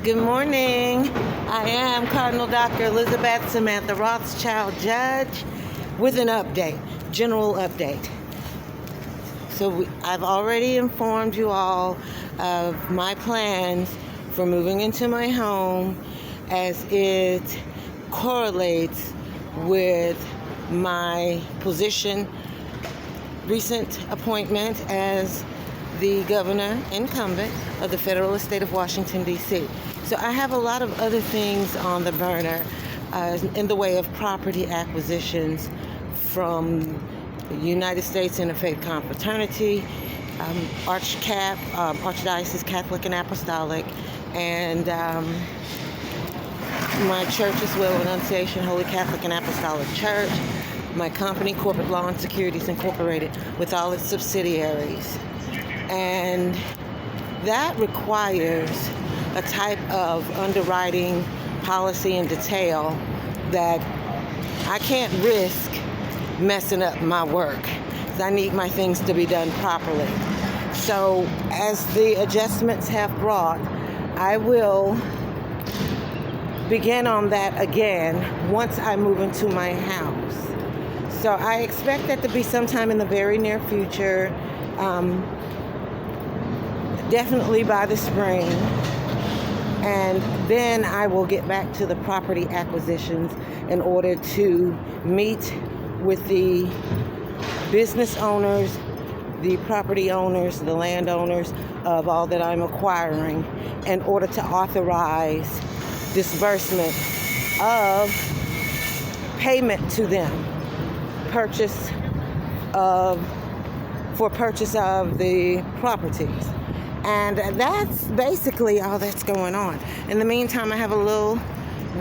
Good morning. I am Cardinal Dr. Elizabeth Samantha Rothschild Judge with an update, general update. So I've already informed you all of my plans for moving into my home as it correlates with my position, recent appointment as the governor incumbent of the federal state of Washington, D.C. So I have a lot of other things on the burner in the way of property acquisitions from the United States Interfaith Confraternity, Archdiocese Catholic and Apostolic, and my church as well, Annunciation Holy Catholic and Apostolic Church, my company, Corporate Law and Securities Incorporated, with all its subsidiaries. And that requires a type of underwriting policy and detail that I can't risk messing up my work. I need my things to be done properly. So as the adjustments have brought, I will begin on that again once I move into my house. So I expect that to be sometime in the very near future, definitely by the spring. And then I will get back to the property acquisitions in order to meet with the business owners, the property owners, the landowners of all that I'm acquiring in order to authorize disbursement of payment to them, for purchase of the properties. And that's basically all that's going on. In the meantime, I have a little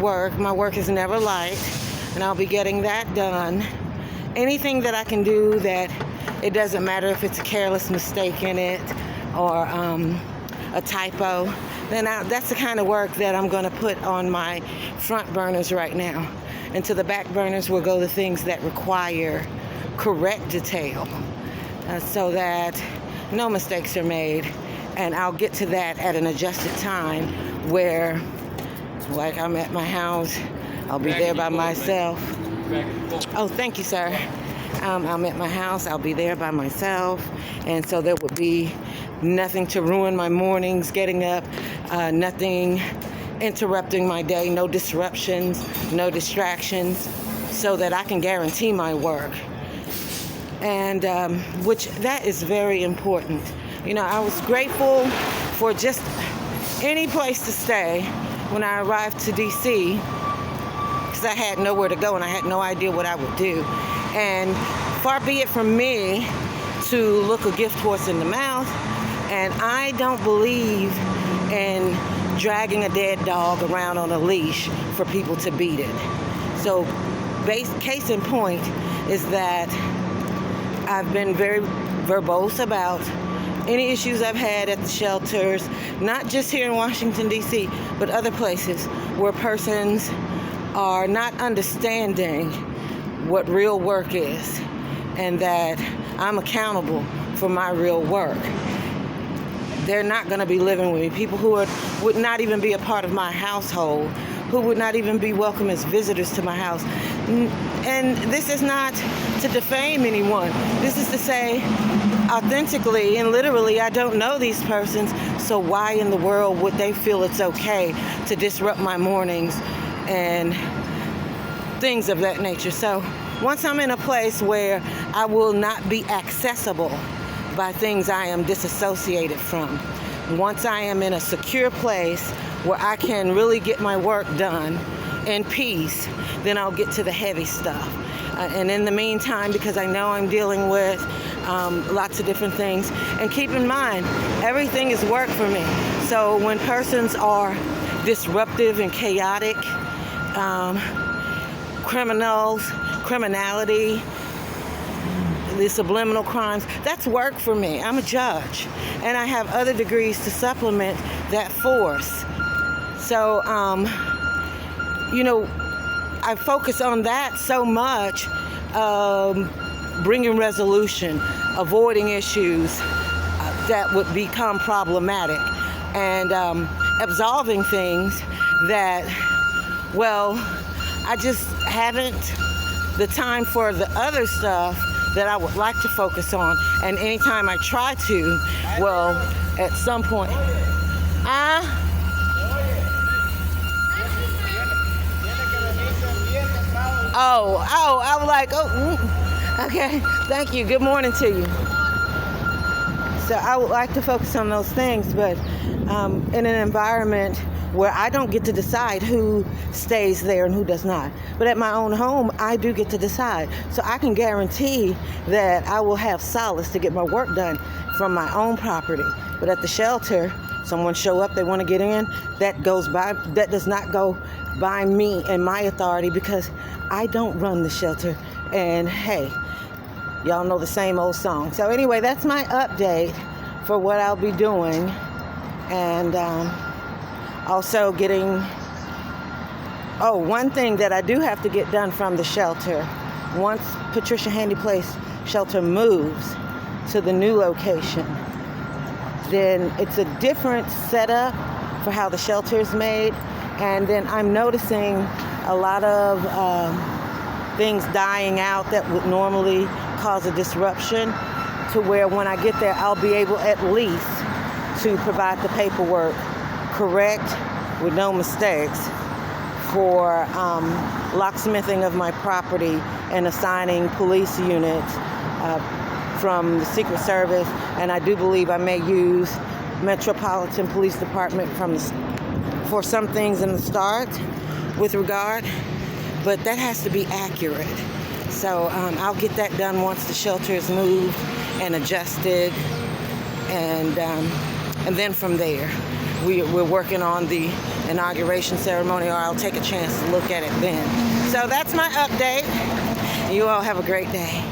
work. My work is never light, and I'll be getting that done. Anything that I can do that it doesn't matter if it's a careless mistake in it or a typo, then that's the kind of work that I'm going to put on my front burners right now. And to the back burners will go the things that require correct detail so that no mistakes are made. And I'll get to that at an adjusted time where, like, I'm at my house, I'll be there by myself. Oh, thank you, sir. I'm at my house, I'll be there by myself. And so there would be nothing to ruin my mornings getting up, nothing interrupting my day, no disruptions, no distractions, so that I can guarantee my work. And which that is very important. You know, I was grateful for just any place to stay when I arrived to D.C. because I had nowhere to go and I had no idea what I would do. And far be it from me to look a gift horse in the mouth, and I don't believe in dragging a dead dog around on a leash for people to beat it. So, case in point is that I've been very verbose about any issues I've had at the shelters, not just here in Washington, D.C., but other places where persons are not understanding what real work is and that I'm accountable for my real work. They're not going to be living with me. People who would not even be a part of my household, who would not even be welcome as visitors to my house. And this is not to defame anyone. This is to say, authentically and literally, I don't know these persons, so why in the world would they feel it's okay to disrupt my mornings and things of that nature? So once I'm in a place where I will not be accessible by things I am disassociated from, once I am in a secure place where I can really get my work done in peace, then I'll get to the heavy stuff. And in the meantime, because I know I'm dealing with lots of different things, and keep in mind, everything is work for me. So when persons are disruptive and chaotic, criminality, the subliminal crimes, that's work for me. I'm a judge, and I have other degrees to supplement that force. So, I focus on that so much, bringing resolution, avoiding issues that would become problematic. And absolving things that, well, I just haven't the time for the other stuff that I would like to focus on. And anytime I try to, well, at some point, I was like, okay, thank you. Good morning to you. So I would like to focus on those things, but in an environment where I don't get to decide who stays there and who does not. But at my own home, I do get to decide. So I can guarantee that I will have solace to get my work done from my own property. But at the shelter, someone show up, they want to get in, that does not go by me and my authority, because I don't run the shelter. And hey, y'all know the same old song. So anyway, that's my update for what I'll be doing. And also one thing that I do have to get done from the shelter, once Patricia Handy Place shelter moves to the new location, then it's a different setup for how the shelter is made. And then I'm noticing a lot of things dying out that would normally cause a disruption, to where when I get there, I'll be able at least to provide the paperwork correct with no mistakes for locksmithing of my property and assigning police units from the Secret Service. And I do believe I may use Metropolitan Police Department for some things in the start with regard, but that has to be accurate. So I'll get that done once the shelter is moved and adjusted, and then from there we're working on the inauguration ceremony, or I'll take a chance to look at it then. So that's my update. You all have a great day.